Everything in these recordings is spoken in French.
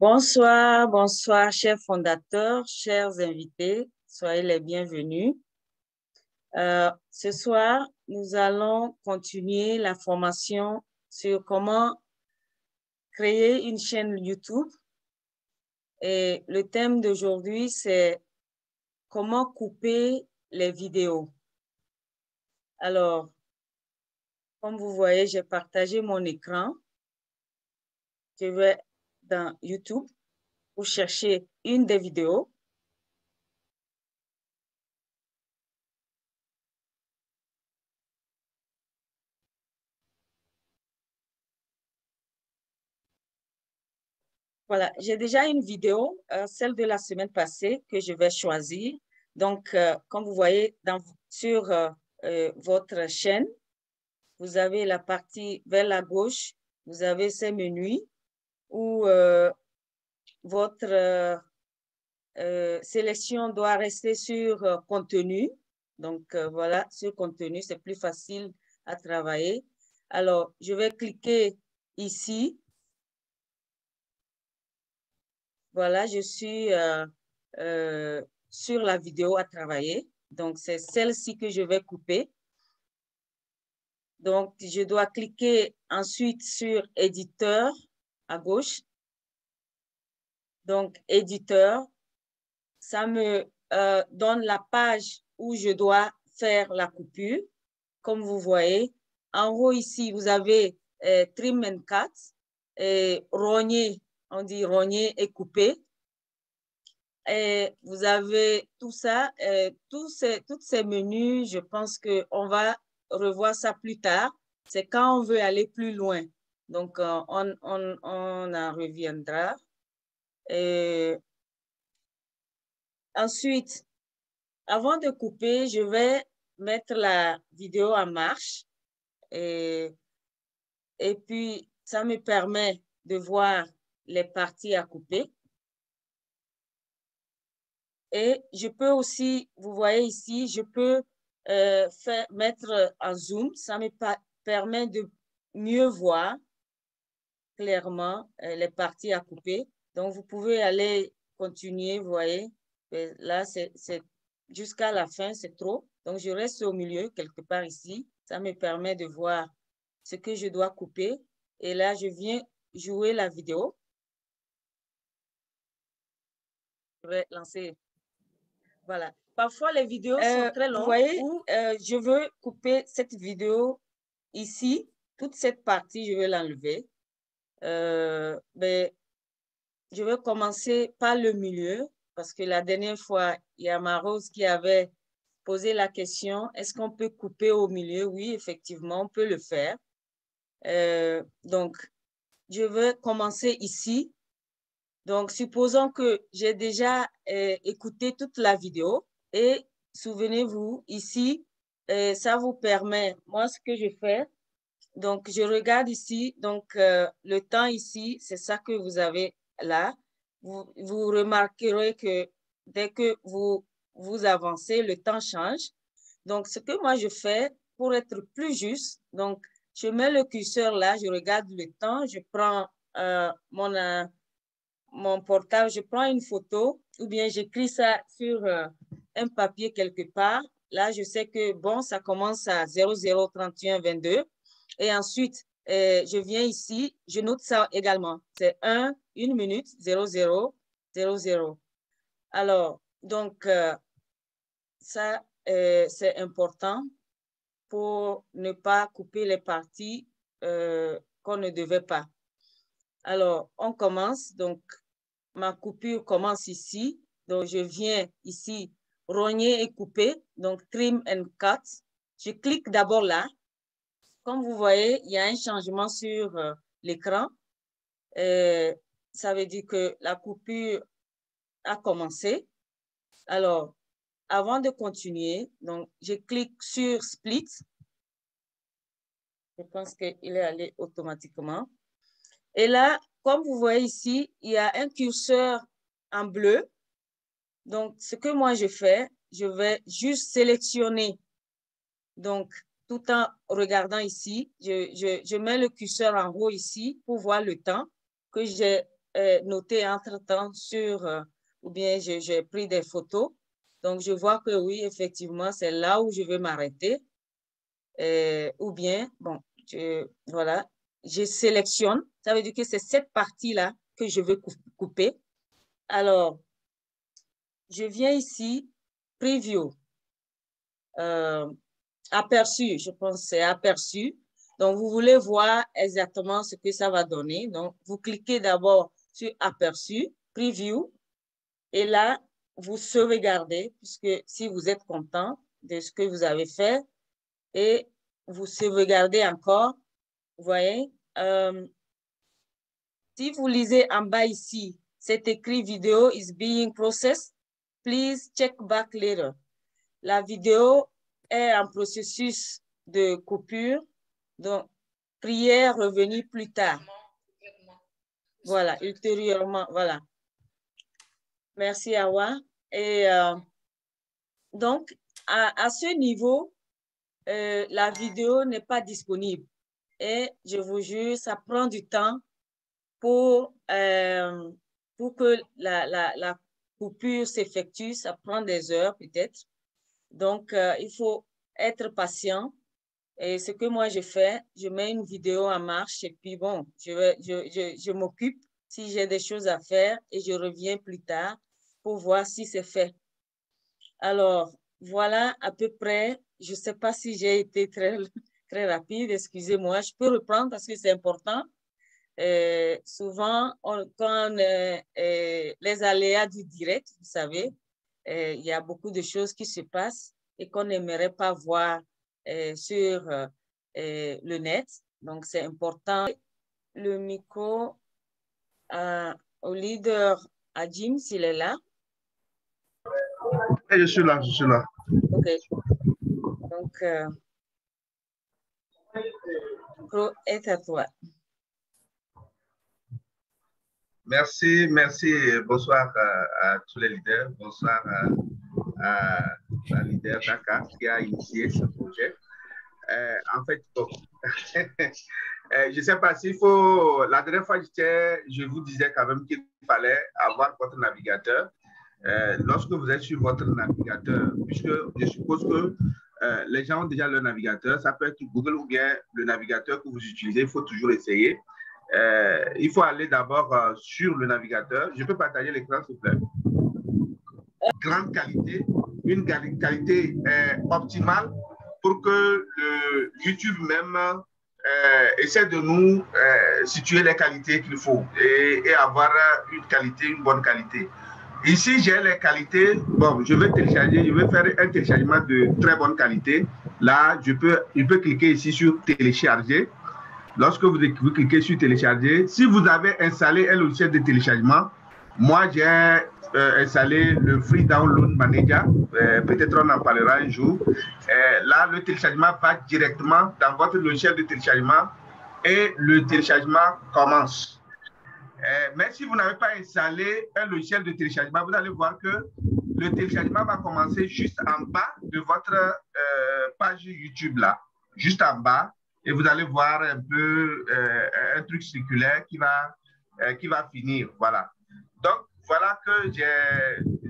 Bonsoir, bonsoir, chers fondateurs, chers invités, soyez les bienvenus. Ce soir, nous allons continuer la formation sur comment créer une chaîne YouTube. Et le thème d'aujourd'hui, c'est comment couper les vidéos. Alors, comme vous voyez, j'ai partagé mon écran. Je vais dans YouTube pour chercher une des vidéos. Voilà, j'ai déjà une vidéo, celle de la semaine passée, que je vais choisir. Donc, comme vous voyez sur votre chaîne, vous avez la partie vers la gauche, vous avez ces menus où votre sélection doit rester sur contenu. Donc, voilà, sur contenu, c'est plus facile à travailler. Alors, je vais cliquer ici. Voilà, je suis sur la vidéo à travailler. Donc, c'est celle-ci que je vais couper. Donc, je dois cliquer ensuite sur éditeur à gauche. Donc, éditeur, ça me donne la page où je dois faire la coupure. Comme vous voyez, en haut ici, vous avez trim and cut, et rogner, on dit rogner et couper. Et vous avez tout ça, tous ces menus, je pense qu'on va revoir ça plus tard. C'est quand on veut aller plus loin. Donc, on en reviendra. Et ensuite, avant de couper, je vais mettre la vidéo en marche. Et puis, ça me permet de voir les parties à couper. Et je peux aussi, vous voyez ici, je peux mettre en zoom. Ça me permet de mieux voir clairement les parties à couper. Donc, vous pouvez aller continuer, vous voyez. Et là, c'est jusqu'à la fin, c'est trop. Donc, je reste au milieu, quelque part ici. Ça me permet de voir ce que je dois couper. Et là, je viens jouer la vidéo. Je vais lancer. Voilà. Parfois, les vidéos sont très longues. Vous voyez, je veux couper cette vidéo ici. Toute cette partie, je vais l'enlever. Mais je vais commencer par le milieu parce que la dernière fois, il y a Marose qui avait posé la question, est-ce qu'on peut couper au milieu? Oui, effectivement, on peut le faire. Donc, je vais commencer ici. Donc, supposons que j'ai déjà écouté toute la vidéo et souvenez-vous, ici, ça vous permet, moi, ce que je fais, donc je regarde ici, donc le temps ici, c'est ça que vous avez là. Vous remarquerez que dès que vous avancez, le temps change. Donc, ce que moi je fais pour être plus juste, donc je mets le curseur là, je regarde le temps, je prends mon portable, je prends une photo ou bien j'écris ça sur un papier quelque part. Là, je sais que, bon, ça commence à 003122. Et ensuite, je viens ici, je note ça également. C'est 1 minute, 0000. Alors, donc, ça, c'est important pour ne pas couper les parties qu'on ne devait pas. Alors, on commence. Donc, ma coupure commence ici. Donc, je viens ici, rogner et couper. Donc, trim and cut. Je clique d'abord là. Comme vous voyez, il y a un changement sur l'écran. Ça veut dire que la coupure a commencé. Alors, avant de continuer, donc, je clique sur split. Je pense qu'il est allé automatiquement. Et là, comme vous voyez ici, il y a un curseur en bleu. Donc, ce que moi je fais, je vais juste sélectionner. Donc, tout en regardant ici, je mets le curseur en haut ici pour voir le temps que j'ai noté entre-temps sur, ou bien j'ai pris des photos. Donc, je vois que oui, effectivement, c'est là où je vais m'arrêter. Ou bien, bon, voilà, je sélectionne. Ça veut dire que c'est cette partie-là que je veux couper. Alors, je viens ici, preview, aperçu, je pense que c'est aperçu. Donc, vous voulez voir exactement ce que ça va donner. Donc, vous cliquez d'abord sur aperçu, preview, et là, vous sauvegardez, puisque si vous êtes content de ce que vous avez fait, et vous sauvegardez encore, vous voyez. Si vous lisez en bas ici, c'est écrit vidéo is being processed. Please check back later. La vidéo est en processus de coupure, donc priez revenir plus tard. Voilà, ultérieurement, voilà. Merci, Awa. Et donc, à ce niveau, la vidéo n'est pas disponible. Et je vous jure, ça prend du temps pour que la coupure s'effectue. Ça prend des heures peut-être. Donc, il faut être patient. Et ce que moi je fais, je mets une vidéo en marche et puis bon, je m'occupe si j'ai des choses à faire et je reviens plus tard pour voir si c'est fait. Alors, voilà à peu près. Je ne sais pas si j'ai été très rapide, excusez-moi. Je peux reprendre parce que c'est important. Souvent, quand les aléas du direct, vous savez, il y a beaucoup de choses qui se passent et qu'on n'aimerait pas voir sur le net. Donc, c'est important. Le micro au leader, à Jim, s'il est là. Et je suis là, je suis là. OK. Donc, le micro est à toi. Merci, merci. Bonsoir à tous les leaders. Bonsoir à la leader Dakar qui a initié ce projet. En fait, bon, je ne sais pas s'il faut. La dernière fois, je vous disais quand même qu'il fallait avoir votre navigateur. Lorsque vous êtes sur votre navigateur, puisque je suppose que les gens ont déjà leur navigateur, ça peut être Google ou bien le navigateur que vous utilisez, il faut toujours essayer. Il faut aller d'abord sur le navigateur. Je peux partager l'écran, s'il vous plaît. Grande qualité, une qualité optimale pour que le YouTube même essaie de nous situer les qualités qu'il faut et avoir une qualité, une bonne qualité. Ici, j'ai les qualités. Bon, je vais télécharger, je vais faire un téléchargement de très bonne qualité. Là, je peux cliquer ici sur télécharger. Lorsque vous cliquez sur télécharger, si vous avez installé un logiciel de téléchargement, moi j'ai installé le Free Download Manager, peut-être on en parlera un jour. Là, le téléchargement va directement dans votre logiciel de téléchargement et le téléchargement commence. Mais si vous n'avez pas installé un logiciel de téléchargement, vous allez voir que le téléchargement va commencer juste en bas de votre page YouTube là, juste en bas. Et vous allez voir un peu un truc circulaire qui va finir. Voilà. Donc, voilà que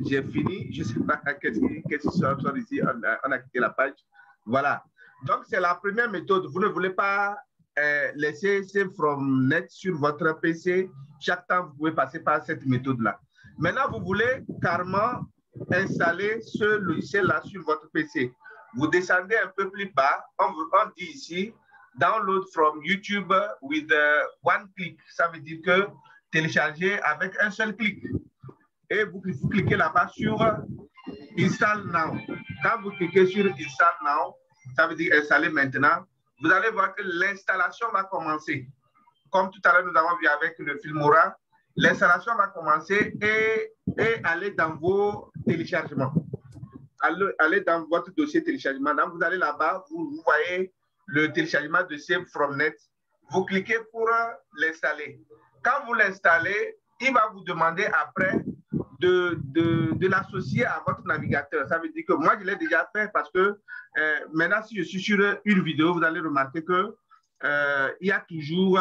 j'ai fini. Je ne sais pas qu'est-ce qui sort ici. On a quitté la page. Voilà. Donc, c'est la première méthode. Vous ne voulez pas laisser Save from Net sur votre PC. Chaque temps, vous pouvez passer par cette méthode-là. Maintenant, vous voulez carrément installer ce logiciel-là sur votre PC. Vous descendez un peu plus bas. On dit ici, download from YouTube with one click. Ça veut dire que télécharger avec un seul clic. Et vous cliquez là-bas sur Install Now. Quand vous cliquez sur Install Now, ça veut dire installer maintenant, vous allez voir que l'installation va commencer. Comme tout à l'heure, nous avons vu avec le Filmora, l'installation va commencer et aller dans vos téléchargements. Allez dans votre dossier téléchargement. Donc, vous allez là-bas, vous voyez le téléchargement de Save from Net. Vous cliquez pour l'installer. Quand vous l'installez, il va vous demander après de l'associer à votre navigateur. Ça veut dire que moi, je l'ai déjà fait parce que maintenant, si je suis sur une vidéo, vous allez remarquer que il y a toujours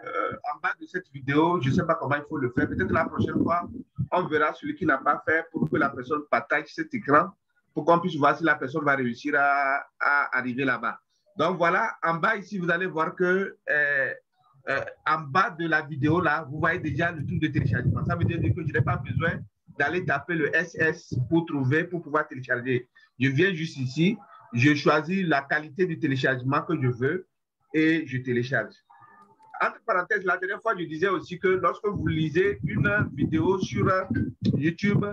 en bas de cette vidéo, je ne sais pas comment il faut le faire. Peut-être la prochaine fois, on verra celui qui n'a pas fait pour que la personne partage cet écran pour qu'on puisse voir si la personne va réussir à arriver là-bas. Donc voilà, en bas ici, vous allez voir que en bas de la vidéo, là, vous voyez déjà le truc de téléchargement. Ça veut dire que je n'ai pas besoin d'aller taper le SS pour trouver, pour pouvoir télécharger. Je viens juste ici, je choisis la qualité du téléchargement que je veux et je télécharge. Entre parenthèses, la dernière fois, je disais aussi que lorsque vous lisez une vidéo sur YouTube,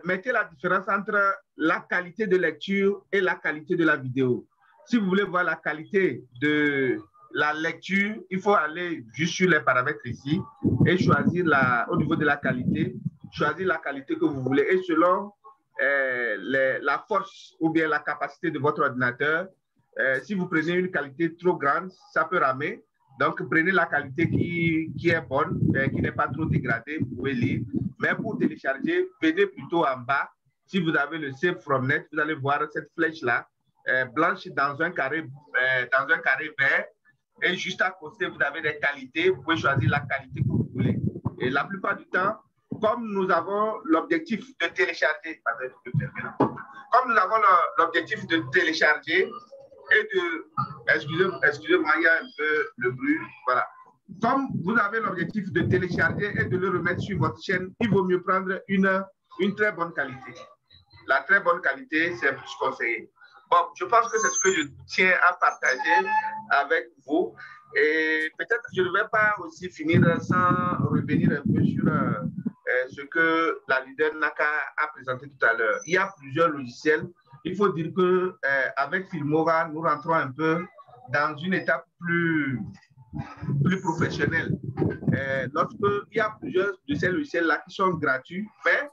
mettez la différence entre la qualité de lecture et la qualité de la vidéo. Si vous voulez voir la qualité de la lecture, il faut aller juste sur les paramètres ici et choisir au niveau de la qualité, choisir la qualité que vous voulez. Et selon la force ou bien la capacité de votre ordinateur, si vous prenez une qualité trop grande, ça peut ramer. Donc, prenez la qualité qui est bonne, qui n'est pas trop dégradée, vous pouvez lire. Mais pour télécharger, venez plutôt en bas. Si vous avez le Save from Net, vous allez voir cette flèche-là, blanche dans un carré vert. Et juste à côté, vous avez des qualités. Vous pouvez choisir la qualité que vous voulez. Et la plupart du temps, comme nous avons l'objectif de télécharger, et de, excusez-moi, il y a un peu le bruit, voilà. Comme vous avez l'objectif de télécharger et de le remettre sur votre chaîne, il vaut mieux prendre une très bonne qualité. La très bonne qualité, c'est plus conseillé. Bon, je pense que c'est ce que je tiens à partager avec vous. Et peut-être que je ne vais pas aussi finir sans revenir un peu sur ce que la leader Naka a présenté tout à l'heure. Il y a plusieurs logiciels. Il faut dire qu'avec Filmora, nous rentrons un peu dans une étape plus professionnelle. Lorsqu'il y a plusieurs de ces logiciels-là qui sont gratuits, mais